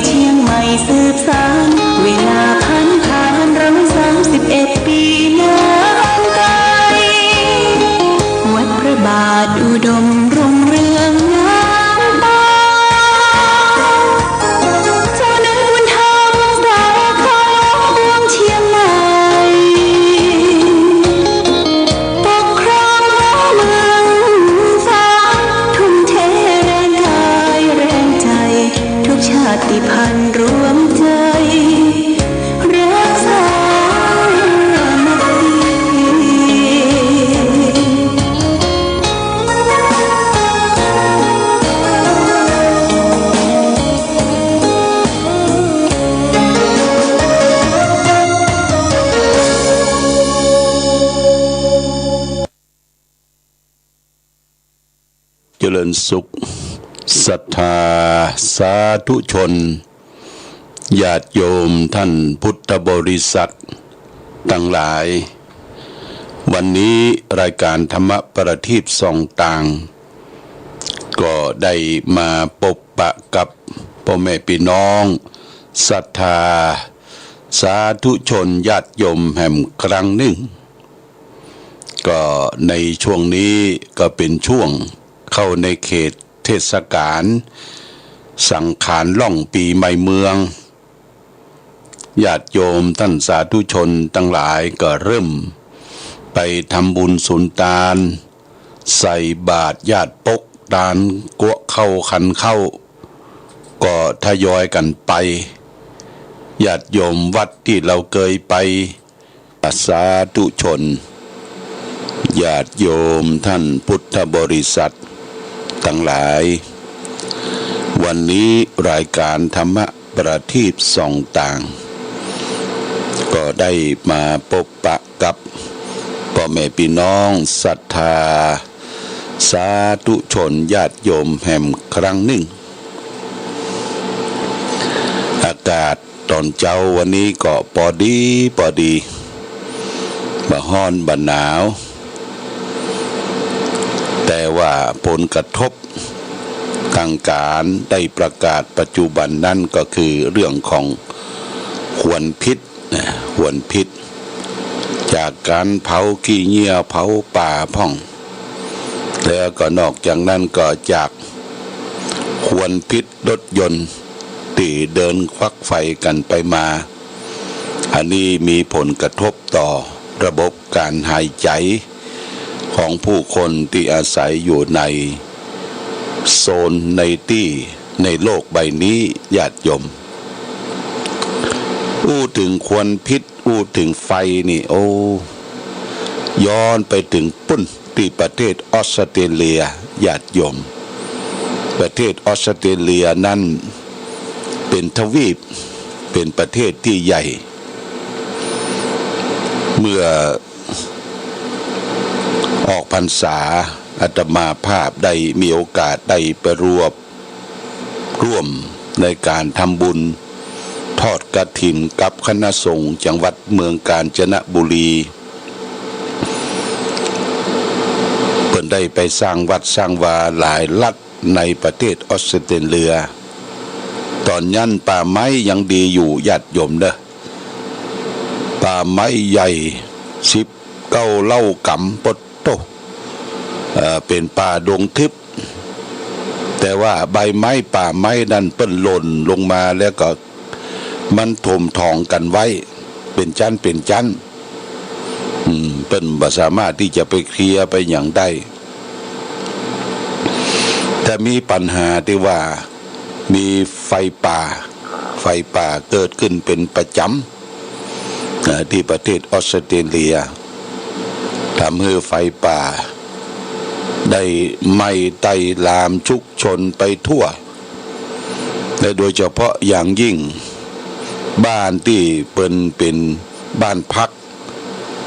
เชียงใหม่สืบสานเวลาผ่าน131 ปีนานไกลวัดพระบาทอุดมรุ่งเรืองงามตาเจ้าเนื้อบุญธรรมสายของปวงเชียงใหม่ปกครองเมืองฟ้าทุ่มเทแรงกายแรงใจทุกชาติพันธุ์รวมใจรักษามัคคีเจริญสุขศรัทธาสาธุชนญาติโยมท่านพุทธบริษัททั้งหลายวันนี้รายการธรรมประทีปส่องต่างก็ได้มาพบปะกับพ่อแม่พี่น้องศรัทธาสาธุชนญาติโยมแห่งครั้งหนึ่งก็ในช่วงนี้ก็เป็นช่วงเข้าในเขตเทศกาลสังขารล่องปีใหม่เมืองญาติโยมท่านสาธุชนทั้งหลายก็เริ่มไปทำบุญสุนทานใส่บาตรญาติปกดานกวเข้าขันเข้าก็ทยอยกันไปญาติโยมวัดที่เราเคยไปสาธุชนญาติโยมท่านพุทธบริษัททั้งหลายวันนี้รายการธรรมประทีปส่องต่างก็ได้มาพบปะกับพ่อแม่พี่น้องศรัทธาสาธุชนญาติโยมแห่งครั้งหนึ่งอากาศตอนเช้าวันนี้ก็พอดีบ่ฮ้อนบ่หนาวแต่ว่าผลกระทบทางการได้ประกาศปัจจุบันนั้นก็คือเรื่องของหวนพิษจากการเผาขี้เหี้ยเผาป่าพ่องแล้วก็นอกจากนั้นก็จากหวนพิษรถยนต์ที่เดินควักไฟกันไปมาอันนี้มีผลกระทบต่อระบบการหายใจของผู้คนที่อาศัยอยู่ในโซนในโลกใบนี้ญาติโยมอู้ถึงควันพิษอู้ถึงไฟนี่โอ้ย้อนไปถึงปุ้นที่ประเทศออสเตรเลียญาติโยมประเทศออสเตรเลียนั้นเป็นทวีปเป็นประเทศที่ใหญ่เมื่อออกพรรษาอาตมาภาพได้มีโอกาสได้ไปร่วมในการทำบุญทอดกฐินกับคณะสงฆ์จังหวัดเมืองกาญจนบุรีเพิ่นได้ไปสร้างวัดสร้างวาหลายรัฐในประเทศออสเตรเลียตอนนั้นป่าไม้ยังดีอยู่ญาติโยมเด้อป่าไม้ใหญ่19เล่ากำปดโตเป็นป่าดงทึบแต่ว่าใบไม้ป่าไม้นั้นเปิ้นหล่นลงมาแล้วก็มันถมทองกันไว้เป็นชั้นเปิ้นบ่สามารถที่จะไปเคลียร์ไปอย่างใดแต่มีปัญหาที่ว่ามีไฟป่าเกิดขึ้นเป็นประจำที่ประเทศออสเตรเลียทำให้ไฟป่าได้ไหม้ไต่ลามชุกชนไปทั่วและโดยเฉพาะอย่างยิ่งบ้านที่เป็นบ้านพัก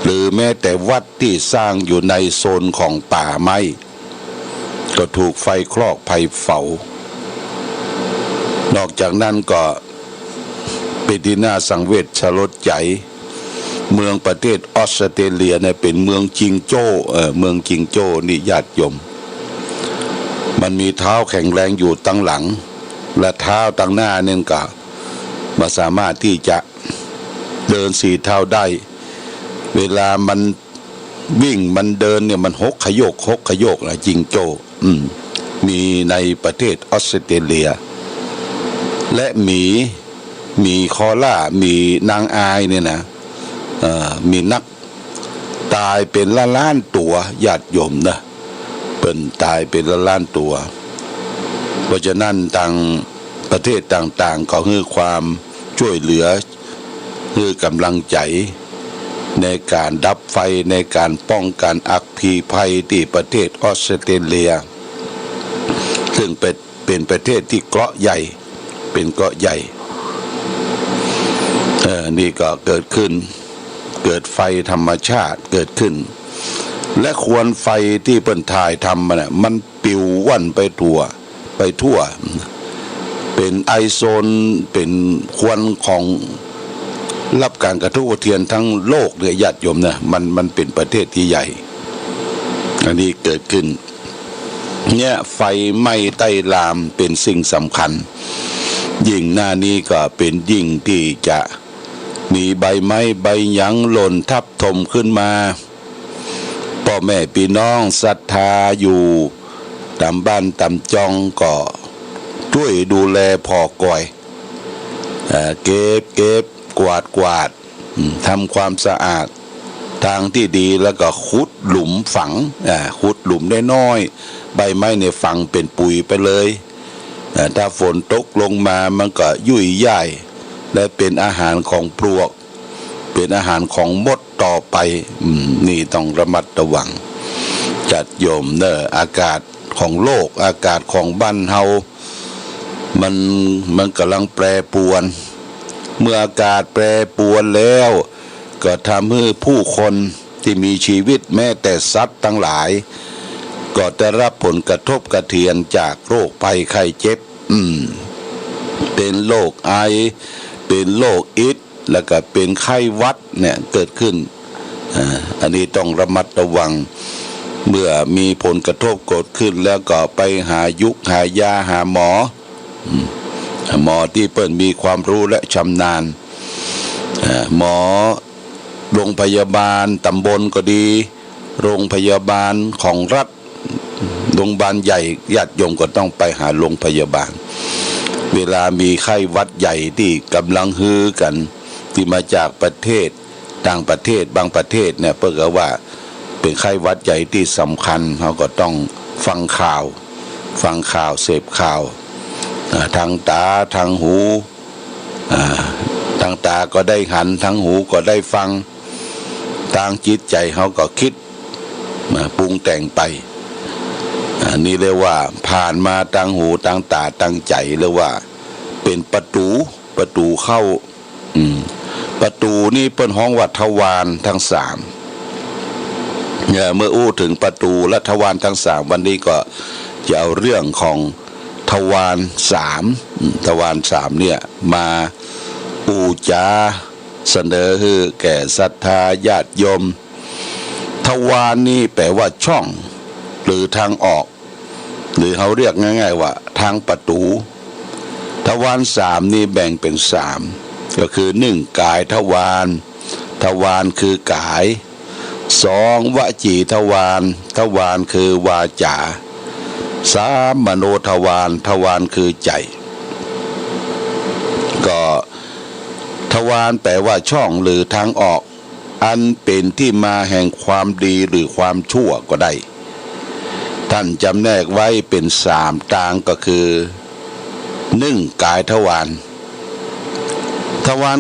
หรือแม้แต่วัดที่สร้างอยู่ในโซนของป่าไม้ก็ถูกไฟคลอกไฟเผานอกจากนั้นก็เป็นที่น่าสังเวชสลดใจเมืองประเทศออสเตรเลียเนี่ยเป็นเมืองจิงโจ้เมืองจิงโจ้นี่ญาติโยมมันมีเท้าแข็งแรงอยู่ตั้งหลัง และเท้าตั้งหน้าเนี่ยก็มาสามารถที่จะเดินสี่เท้าได้เวลามันวิ่งมันเดินเนี่ยมันหกขยกนะจิงโจ้มีในประเทศออสเตรเลียและหมีคอล่ามีนางอายเนี่ยนะมีนักตายเป็นล้านตัวญาติโยมนะเป็นตายเป็นล้านตัวเพราะฉะนั้นทางประเทศต่างๆก็ให้ความช่วยเหลือให้กำลังใจในการดับไฟในการป้องกันอัคคีภัยที่ประเทศออสเตรเลียซึ่งเป็นประเทศที่เกาะใหญ่เป็นเกาะใหญ่นี่ก็เกิดขึ้นเกิดไฟธรรมชาติเกิดขึ้นและควันไฟที่เปิ้นถ่ายทำมันปิวว่อนไปทั่วเป็นไอโซนเป็นควันของรับการกระทบกระเทือนทั้งโลกเนี่ยญาติโยมนะมันเป็นประเทศที่ใหญ่อันนี้เกิดขึ้นเนี่ยไฟไหม้ใต้ลามเป็นสิ่งสำคัญยิ่งหน้านี้ก็เป็นยิ่งที่จะมีใบไม้ใบหยังหล่นทับถมขึ้นมาพ่อแม่พี่น้องศรัทธาอยู่ตามบ้านตามจองก็ช่วยดูแลพอก่อยเก็บกวาดทำความสะอาดทางที่ดีแล้วก็ขุดหลุมฝังขุดหลุมน้อยๆใบไม้ในฝังเป็นปุ๋ยไปเลยถ้าฝนตกลงมามันก็ยุ่ยย่ายและเป็นอาหารของปลวกเป็นอาหารของมดต่อไปนี่ต้องระมัดระวังจัดโยมเนอะอากาศของโลกอากาศของบ้านเฮามันกำลังแปรปรวนเมื่ออากาศแปรปรวนแล้วก็ทำให้ผู้คนที่มีชีวิตแม้แต่สัตว์ทั้งหลายก็จะรับผลกระทบกระเทือนจากโรคภัยไข้เจ็บเป็นโรคไอเป็นโรคอิดแล้วก็เป็นไข้หวัดเนี่ยเกิดขึ้นอันนี้ต้องระมัดระวังเมื่อมีผลกระทบเกิดขึ้นแล้วก็ไปหายาหาหมอที่เปิ้นมีความรู้และชำนาญหมอโรงพยาบาลตำบลก็ดีโรงพยาบาลของรัฐโรงพยาบาลใหญ่ญาติโยมก็ต้องไปหาโรงพยาบาลเวลามีไข้หวัดใหญ่ที่กำลังฮือกันที่มาจากประเทศต่างประเทศบางประเทศเนี่ยเพิ่นก็ว่าเป็นไข้หวัดใหญ่ที่สำคัญเขาก็ต้องฟังข่าวเสพข่าวทางตาทางหูทางตาก็ได้หันทางหูก็ได้ฟังทางจิตใจเขาก็คิดปรุงแต่งไปนี่เรียกว่าผ่านมาทางหูทางตาทางใจเรียกว่าเป็นประตูเข้าประตูนี่เป็นห้องวัดทวารทั้งสามเมื่ออู้ถึงประตูและทวารทั้งสามวันนี้ก็จะเอาเรื่องของทวารสามเนี่ยมาปูจาเสนอให้แก่ศรัทธาญาติโยมทวารนี่แปลว่าช่องหรือทางออกหรือเขาเรียกง่ายๆว่าทางประตูทวารสามนี่แบ่งเป็นสามก็คือหนึ่งกายทวารคือกายสองวจีทวารคือวาจาสามมโนทวารคือใจก็ทวารแปลว่าช่องหรือทางออกอันเป็นที่มาแห่งความดีหรือความชั่วก็ได้ท่านจำแนกไว้เป็นสามทางก็คือหนึ่งกายทวาร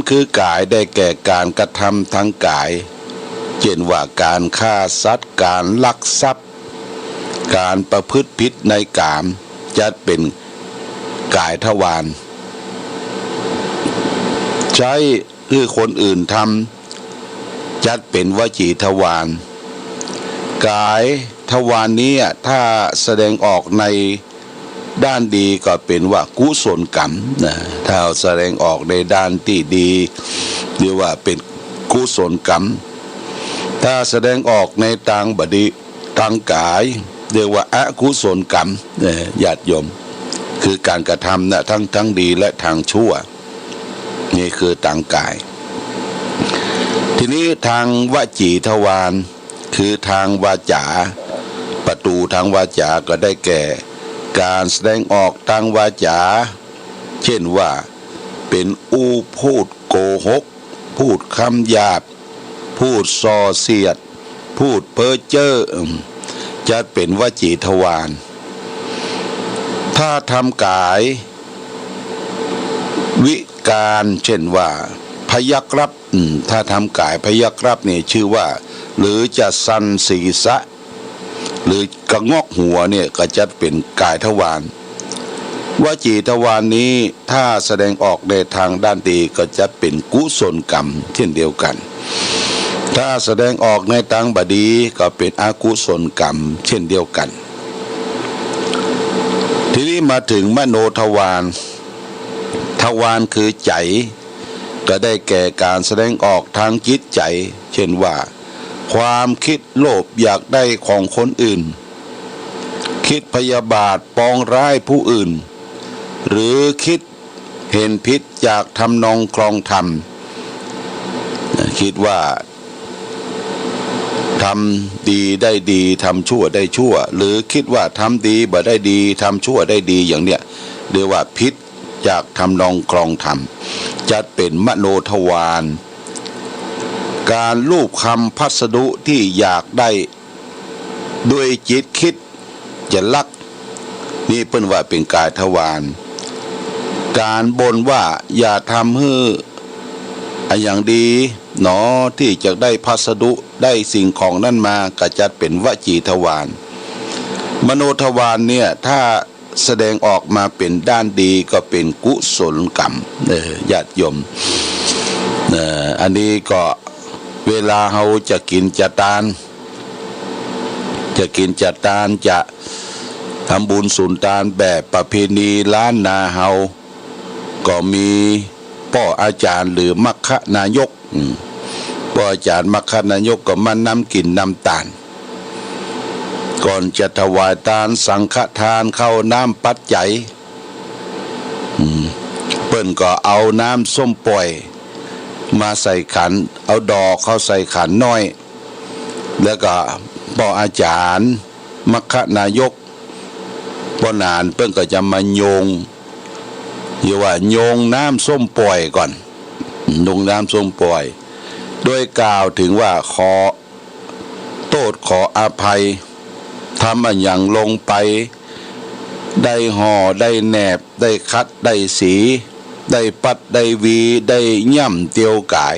คือกายได้แก่การกระทำทางกายเช่นว่าการฆ่าสัตว์การลักทรัพย์การประพฤติผิดในกามจัดเป็นกายทวารใช้คือคนอื่นทำจัดเป็นวจีทวารกายทวารนี้ถ้าแสดงออกในด้านดีก็เป็นว่ากุศลกรรมนะถ้าแสดงออกในด้านที่ดีเรียกว่าเป็นกุศลกรรมถ้าแสดงออกในทางบดีทางกายเรียกว่าอกุศลกรรมญาติโยม คือการกระทำนะทั้งดีและทางชั่วนี่คือทางกายทีนี้ทางวจีทวารคือทางวาจาประตูทางวาจาก็ได้แก่การแสดงออกทางวาจาเช่นว่าเป็นพูดโกหกพูดคำหยาบพูดส่อเสียดพูดเพ้อเจ้อจะเป็นวจีทวารถ้าทำกายวิการเช่นว่าพยักรับถ้าทำกายพยักรับนี่ชื่อว่าหรือจะสันศีรษะหรือกระงอกหัวเนี่ยก็จะเป็นกายทวารวจีทวารนี้ถ้าแสดงออกในทางด้านดีก็จะเป็นกุศลกรรมเช่นเดียวกันถ้าแสดงออกในทางบดีก็เป็นอกุศลกรรมเช่นเดียวกันทีนี้มาถึงมโนทวารทวารคือใจก็ได้แก่การแสดงออกทางจิตใจเช่นว่าความคิดโลภอยากได้ของคนอื่นคิดพยาบาทปองร้ายผู้อื่นหรือคิดเห็นผิดจากทำนองคลองธรรมคิดว่าทำดีได้ดีทำชั่วได้ชั่วหรือคิดว่าทำดีบ่ได้ดีทำชั่วได้ดีอย่างเนี้ยเรียกว่าพิษจากทำนองคลองธรรมจัดเป็นมโนทวารการลูบคำพัสดุที่อยากได้ด้วยจิตคิดจะลักนี่เปิ้นว่าเป็นกายทวารการบ่นว่าอย่าทำให้อย่างดีหนอที่จะได้พัสดุได้สิ่งของนั่นมาก็จัดเป็นวจีทวารมโนทวารเนี่ยถ้าแสดงออกมาเป็นด้านดีก็เป็นกุศลกรรมญาติโยมอันนี้ก็เวลาเราจะกินจะทานจะทำบุญสุนทานแบบประเพณีล้านนาเฮาก็มีพ่ออาจารย์หรือมัคคนายกพ่ออาจารย์มัคคนายกก็มานำกินนำทานก่อนจะถวายทานสังฆทานเข้าน้ำปัจจัยเปิ้นก็เอาน้ำส้มปล่อยมาใส่ขันเอาดอกเข้าใส่ขันน้อยแล้วก็พ่ออาจารย์มัคคนายกพ่อนานเปิ้นก็จะมาโยงโยงน้ำส้มปล่อยก่อนโยงน้ำส้มปล่อยโดยกล่าวถึงว่าขอโทษขออภัยทำอันอย่างลงไปได้ห่อได้แนบได้คัดได้สีได้ปัดได้วีได้ย่ำเตียวกาย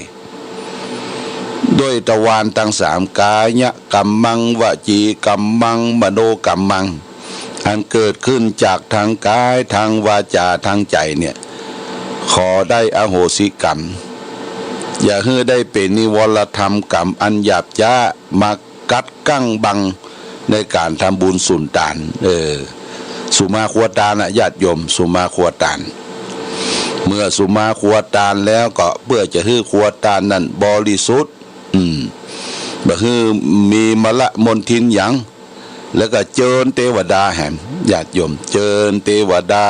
ด้วยทวารทั้งสามกายะกัมมังวจีกัมมังมโนกัมมังอันเกิดขึ้นจากทางกายทางวาจาทางใจเนี่ยขอได้อโหสิกรรมอย่าให้ได้เป็นนิวรธรรมกรรมอันหยาบช้ามากัดกั้งบังในการทำบุญสุนทานสุมาครัวตาลญาติโยมสุมาครัวตาลเมื่อสุมาครัวตาลแล้วก็เพื่อจะให้ครัวตาลนั้นบริสุทธิ์บ่คือมีมละมนทินหยังแล้วก็เจิญเทวดาแห่งญาติโยมเจิญเทวดา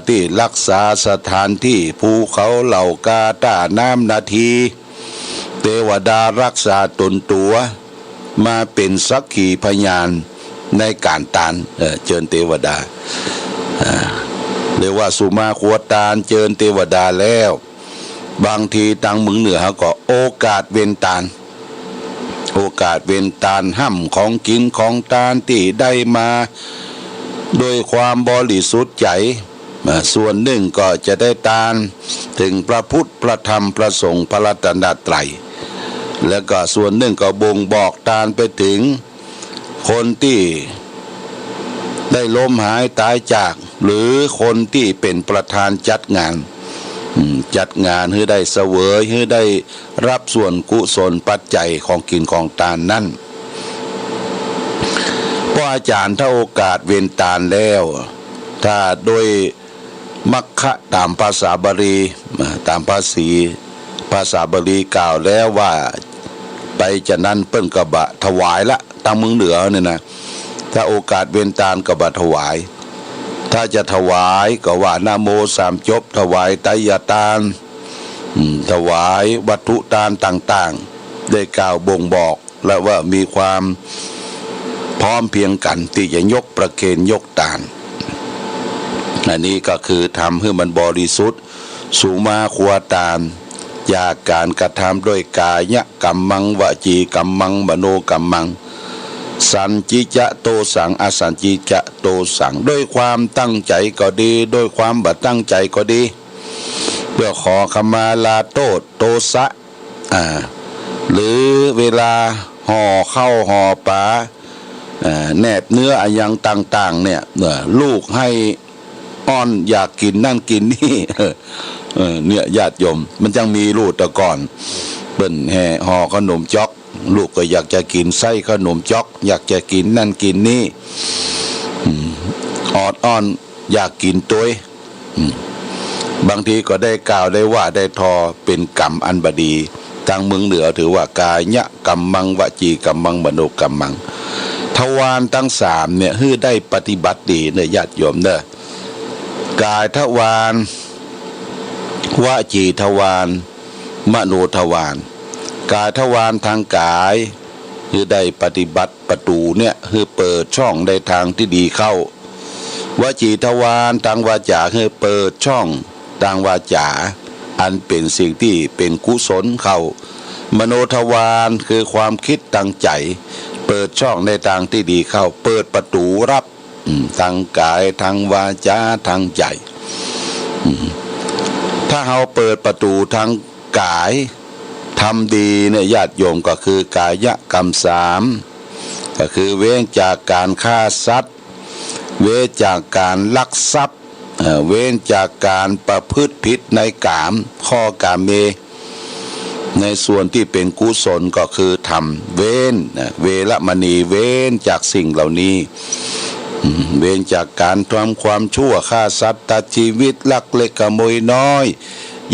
ที่รักษาสถานที่ภูเขาเหล่ากาตาน้ำนาทีเทวดารักษาตนตัวมาเป็นสักขีพยานในการตานเจิญเทวดาเรียกว่าสุมาครัวตาลเจิญเทวดาแล้วบางทีทางเมืองเหนือเขาก็โอกาสเว้นตาลห้ำของกินของทานที่ได้มาโดยความบริสุทธิ์ใจส่วนหนึ่งก็จะได้ทานถึงพระพุทธพระธรรมพระสงฆ์พระรัตนตรัยแล้วก็ส่วนหนึ่งก็บ่งบอกทานไปถึงคนที่ได้ล้มหายตายจากหรือคนที่เป็นประธานจัดงานให้ได้เสวยให้ได้รับส่วนกุศลปัจจัยของกินของทานนั้นเพราะอาจารย์ถ้าโอกาสเว้นทานแล้วถ้าโดยมัคคะตามภาษาบาลีตามภาษาบาลีกล่าวแล้วว่าไปจะนั้นเปิ้นกระบะถวายละทางเมืองเหนือเนี่ยนะถ้าโอกาสเว้นทานกระบะถวาย ถ้าจะถวายก็ว่านะโมสามจบถวายไตรยทานถวายวัตถุทานต่างๆได้กล่าวบ่งบอกและว่ามีความพร้อมเพียงกันที่จะยกประเคนยกทานอันนี้ก็คือทำให้มันบริสุทธิ์สุมาควตานจากการกระทำด้วยกายกรรมังวจีกรรมังมโนกรรมังสัญจิจะโตสังอสัญจิจะโตสังด้วยความตั้งใจก็ดีด้วยความบ่ตั้งใจก็ดีเพื่อขอขมาลาโทษโตสะหรือเวลาห่อเข้าห่อปลาแนบเนื้ออย่างต่างๆเนี่ยลูกให้อ้อนอยากกินนั่นกินนี่เนี่ยญาติโยมมันจังมีลูกแต่ก่อนเปิ้นแห่ห่อขนมจ๊อกลูกก็อยากจะกินไส้ขนมจ๊อกอยากจะกินนั่นกินนี่ออดอ้อนอยากกินตัวบางทีก็ได้กล่าวได้ว่าได้ทอเป็นกรรมอันบดีทางเมืองเหนือถือว่ากายะกรรมังวจีกรรมังมโนกรรมังทวารทั้งสามเนี่ยฮื้อได้ปฏิบัติดีเนี่ยญาติโยมเด้อกายทวารวจีทวารมโนทวารกายทวารทางกายคือได้ปฏิบัติประตูเนี่ยคือเปิดช่องได้ทางที่ดีเข้าวจีทวารทางวาจาคือเปิดช่องทางวาจาอันเป็นสิ่งที่เป็นกุศลเข้ามโนทวารคือความคิดทางใจเปิดช่องในทางที่ดีเข้าเปิดประตูรับทางกายทางวาจาทางใจถ้าเราเปิดประตูทางกายทำดีเนี่ยญาติโยมก็คือกายกรรมสามก็คือเว้นจากการฆ่าสัตว์เว้นจากการลักทรัพย์เว้นจากการประพฤติผิดในกามข้อกามเมในส่วนที่เป็นกุศลก็คือทำเว้นเวรมณีเว้นจากสิ่งเหล่านี้เว้นจากการทำความชั่วฆ่าสัตว์ตัดชีวิตลักเล็กขโมยน้อย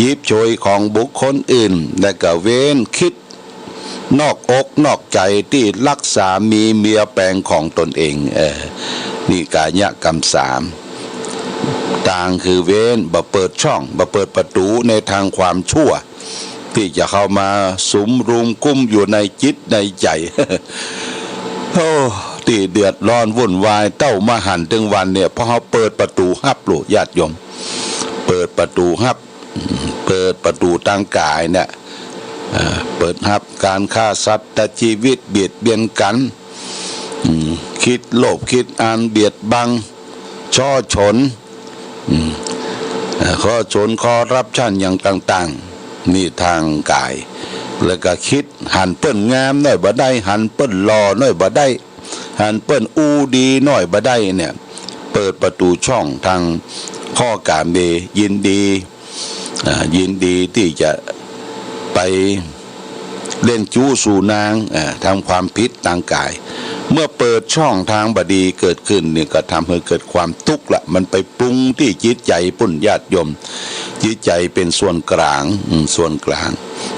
ยิบโชยของบุคคลอื่นและก็เว้นคิดนอกอกนอกใจที่รักษามีเมียแปลงของตนเองนี่กายกรรมสามต่างคือเว้นบ่เปิดช่องบ่เปิดประตูในทางความชั่วที่จะเข้ามาสุมรุมกุ้มอยู่ในจิตในใจโอ้ที่เดือดร้อนวุ่นวายเต้ามาหันถึงวันเนี่ยพอเขาเปิดประตูฮับโลญาติโยมเปิดประตูฮับเปิดประตูทางกายเนี่ยเปิดฮับการฆ่าสัตว์แต่ชีวิตเบียดเบียนกันคิดโลภคิดอันเบียดบังช่อฉนข้อฉนคอรับชั่นอย่างต่างๆนี่ทางกายแล้วก็คิดหันเปิ้นงามน้อยบ่ได้หันเปิ้นหล่อน้อยบ่ได้หันเปิ้นอูดีน้อยบ่ได้เนี่ยเปิดประตูช่องทางข้อกามเมยินดีที่จะไปเล่นจู้สู่นางทำความผิดทางกายเมื่อเปิดช่องทางบดีเกิดขึ้นเนี่ยก็ทำให้เกิดความทุกข์ละมันไปปรุงที่จิตใจปุ่นญาติโยมจิตใจเป็นส่วนกลาง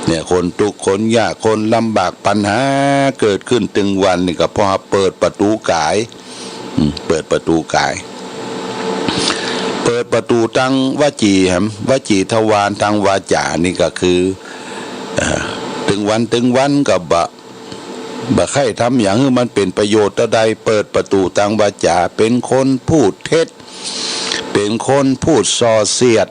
เนี่ยคนทุกข์คนยากคนลำบากปัญหาเกิดขึ้นถึงวันนี่ก็พอเปิดประตูกายเปิดประตูกายเปิดประตูทางวจีทวารทางวาจานี่ก็คือถึงวันก็บ่ใครทำอย่างให้มันเป็นประโยชน์ใดเปิดประตูทางวาจาเป็นคนพูดเท็จเป็นคนพูดส่อเสียด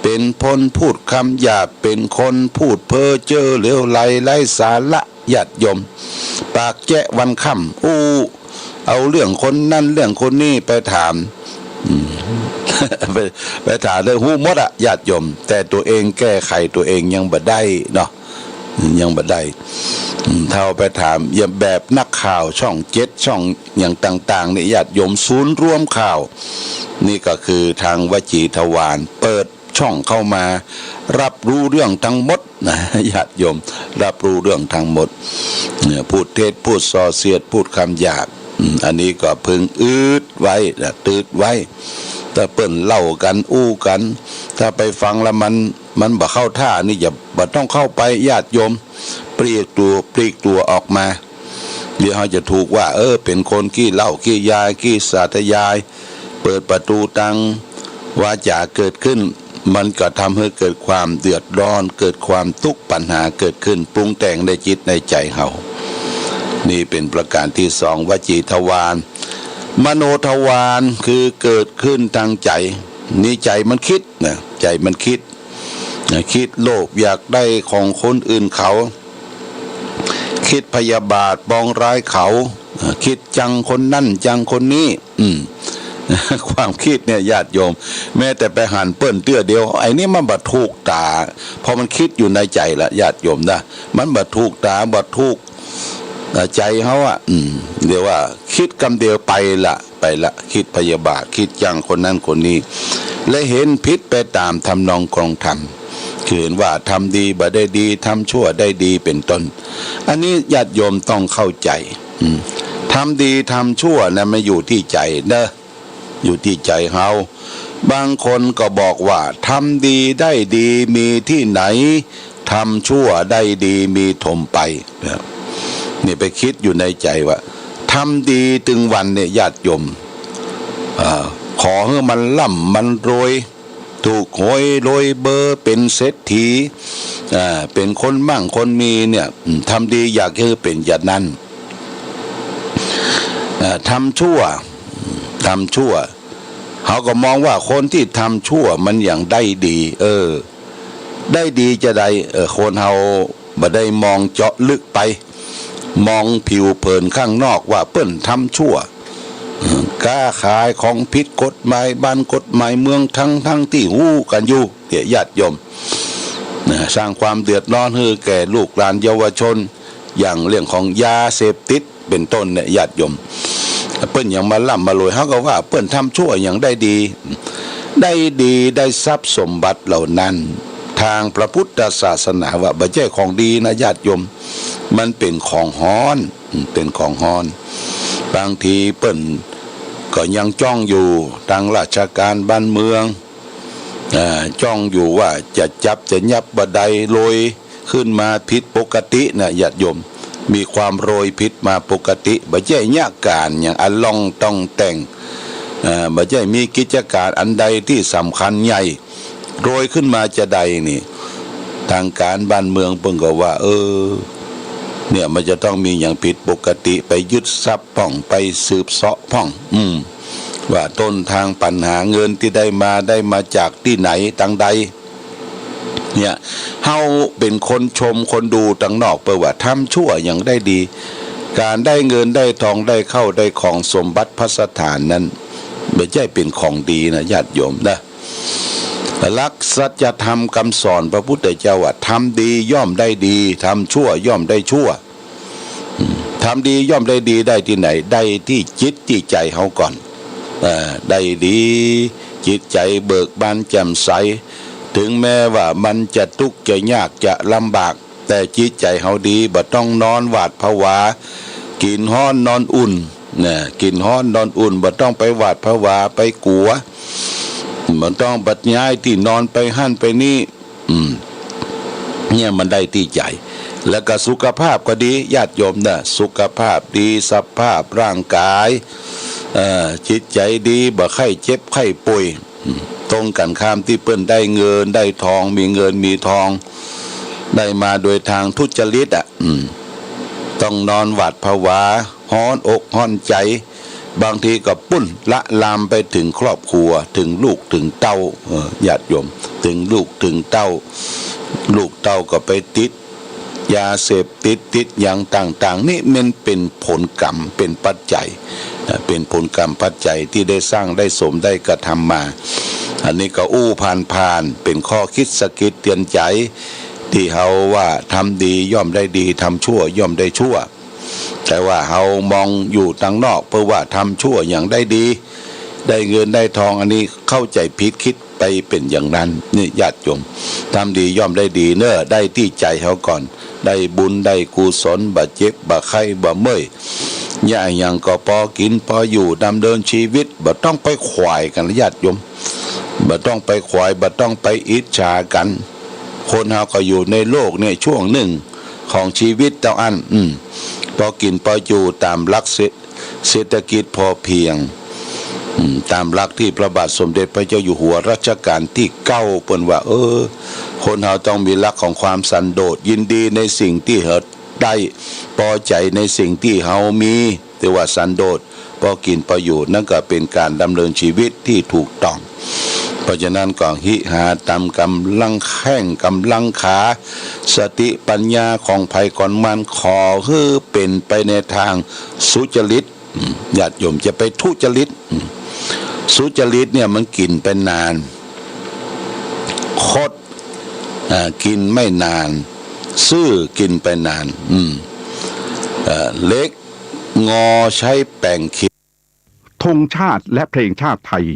เป็นคนพูดคำหยาบเป็นคนพูดเพ้อเจ้อเหลวไหลไร้สาระหยัดยมปากแจ้วันค่ำเอาเรื่องคนนั่นเรื่องคนนี้ไปถามไปถามเรื่องหูมดอะญาติโยมแต่ตัวเองแก้ไขตัวเองยังบ่ได้เนาะยังบ่ได้เท่าไปถามอย่างแบบนักข่าวช่อง7ช่องอย่างต่างๆเนี่ยญาติโยมศูนย์รวมข่าวนี่ก็คือทางวจีทวารเปิดช่องเข้ามารับรู้เรื่องทั้งหมดนะญาติโยมรับรู้เรื่องทั้งหมดเนี่ยพูดเท็จพูดส่อเสียดพูดคำหยาบอันนี้ก็พึงไว้ตืดไว้ถ้าเปิ้นเล่ากันอู้กันถ้าไปฟังแล้วมันบ่เข้าท่านี่อย่าบ่ต้องเข้าไปญาติโยมปลีกตัวออกมาเดี๋ยวเขาจะถูกว่าเป็นคนขี้เหล้าขี้ยาขี้สาธยาย เปิดประตูตังวาจาเกิดขึ้นมันก็ทำให้เกิดความเดือดร้อนเกิดความทุกข์ปัญหาเกิดขึ้นปรุงแต่งในจิตในใจเฮานี่เป็นประการที่สองวจีทวารมโนทวารคือเกิดขึ้นทางใจนี่ใจมันคิดนะใจมันคิดโลภอยากได้ของคนอื่นเขาคิดพยาบาทปองร้ายเขาคิดจังคนนั่นจังคนนี้ความคิดเนี่ยญาติโยมแม้แต่ไปหันเปิ้นเตื้อเดียวไอ้นี่มันบัดถูกตาพอมันคิดอยู่ในใจละญาติโยมนะมันบัดถูกตาบัดถูกใจเขาอ่ะเดี๋ยวว่าคิดคำเดียวไปละคิดพยาบาทคิดจังคนนั้นคนนี้และเห็นผิดไปตามทำนองกองธรรมคือเห็นว่าทำดีบ่ได้ดีทำชั่วได้ดีเป็นต้นอันนี้ญาติโยมต้องเข้าใจทำดีทำชั่วนะไม่อยู่ที่ใจเนอะอยู่ที่ใจเฮาบางคนก็บอกว่าทำดีได้ดีมีที่ไหนทำชั่วได้ดีมีถมไปนี่ไปคิดอยู่ในใจว่าทำดีถึงวันเนี่ยญาติโยมขอให้มันร่ำมันรวยถูกหวยรวยเบอร์เป็นเศรษฐีเป็นคนมั่งคนมีเนี่ยทำดีอยากให้เป็นอย่างนั้นทำชั่วเขาก็มองว่าคนที่ทำชั่วมันอย่างได้ดีได้ดีจะได้คนเฮาบ่ได้มองเจาะลึกไปมองผิวเผินข้างนอกว่าเปิ้นทำชั่วค้าขายของผิดกฎหมายบ้านกฎหมายเมืองทั้งที่หู้กันอยู่เดี๋ยวญาติโยมสร้างความเดือดร้อนให้แก่ลูกหลานเยาวชนอย่างเรื่องของยาเสพติดเป็นต้นเนี่ยญาติโยมเปิ้นอย่างมาล่ำมารวยเขาก็ว่าเปิ้นทำชั่วอย่างได้ดีได้ทรัพย์สมบัติเหล่านั้นทางพระพุทธศาสนาว่าบ่ใช่ของดีนะญาติโยมมันเป็นของฮ้อนบางทีเปิ้นก็ยังจ้องอยู่ทางราชการบ้านเมืองจ้องอยู่ว่าจะจับจะยับบ่ได้โรยขึ้นมาผิดปกตินะญาติโยมมีความโรยผิดมาปกติบ่ใช่ยากการอย่างอันล่องต้องแต่งบ่ใช่มีกิจการอันใดที่สำคัญใหญ่โรยขึ้นมาจะใดนี่ทางการบ้านเมืองเพิ่นก็ว่าเนี่ยมันจะต้องมีอย่างผิดปกติไปยึดทรัพย์พ่องไปสืบเสาะพ่องว่าต้นทางปัญหาเงินที่ได้มาจากที่ไหนตังใดเนี่ยเฮาเป็นคนชมคนดูตังนอกเปิดว่าทำชั่วอย่างได้ดีการได้เงินได้ทองได้เข้าได้ของสมบัติพัสถานนั้นไม่ใช่เป็นของดีนะญาติโยมนะหลักสัจธรรมคำสอนพระพุทธเจ้าว่าทำดีย่อมได้ดีทำชั่วย่อมได้ชั่วทำดีย่อมได้ดีได้ที่ไหนได้ที่จิตที่ใจเฮาก่อนได้ดีจิตใจเบิกบานแจ่มใสถึงแม้ว่ามันจะทุกข์จะยากจะลำบากแต่จิตใจเฮาดีบ่ต้องนอนหวาดผวากินฮ้อนนอนอุ่นกินฮ้อนนอนอุ่นบ่ต้องไปหวาดผวาไปกลัวมันต้องบัดย้ายที่นอนไปหั่นไปนี่เนี่ยมันได้ที่ใจแล้วก็สุขภาพก็ดีญาติโยมนะสุขภาพดีสภาพร่างกายจิตใจดีบ่ไข้เจ็บไข้ป่วยตรงกันข้ามที่เปิ้นได้เงินได้ทองมีเงินมีทองได้มาโดยทางทุจริตต้องนอนหวาดผวาฮ้อนอกฮ้อนใจบางทีก็ปุ้นละลามไปถึงครอบครัวถึงลูกถึงเต้าญาติโยมถึงลูกถึงเต้าลูกเต้าก็ไปติดยาเสพติดอย่างต่างๆนี่มันเป็นผลกรรมเป็นปัจจัยเป็นผลกรรมปัจจัยที่ได้สร้างได้สมได้กระทำมาอันนี้ก็ผ่านเป็นข้อคิดสะกิดเตือนใจที่เฮาว่าทำดีย่อมได้ดีทำชั่วย่อมได้ชั่วแต่ว่าเฮามองอยู่ทางนอกเพราะว่าทำชั่วอย่างได้ดีได้เงินได้ทองอันนี้เข้าใจผิดคิดไปเป็นอย่างนั้นนี่ญาติโยมทำดีย่อมได้ดีเนอะได้ที่ใจเฮาก่อนได้บุญได้กุศลบ่เจ็บบ่ไข้บ่เมื่อยย่าอย่างก็พอกินพออยู่ดำเนินชีวิตบ่ต้องไปขวายกันญาติโยมบ่ต้องไปขวายบ่ต้องไปอิจฉากันคนเฮาก็อยู่ในโลกเนี่ยช่วงหนึ่งของชีวิตเท่าอันพอกินพออยู่ตามหลักเศรษฐกิจพอเพียง ตามหลักที่พระบาทสมเด็จพระเจ้าอยู่หัวรัชกาลที่9เปิ้นว่าคนเราต้องมีหลักของความสันโดษยินดีในสิ่งที่เฮาได้พอใจในสิ่งที่เฮามีแต่ว่าสันโดษพอกินประโยชน์นั่นก็เป็นการดำเนินชีวิตที่ถูกต้องเพราะฉะนั้นก็หิหาตามกำลังแข้งกำลังขาสติปัญญาของภัยก่อนมันขอให้เป็นไปในทางสุจริตญาติโยมจะไปทุจริตสุจริตเนี่ยมันกินไปนานคดกินไม่นานซื่อกินไปนานเล็กงอใช้แป้งคิด ธงชาติและเพลงชาติไทย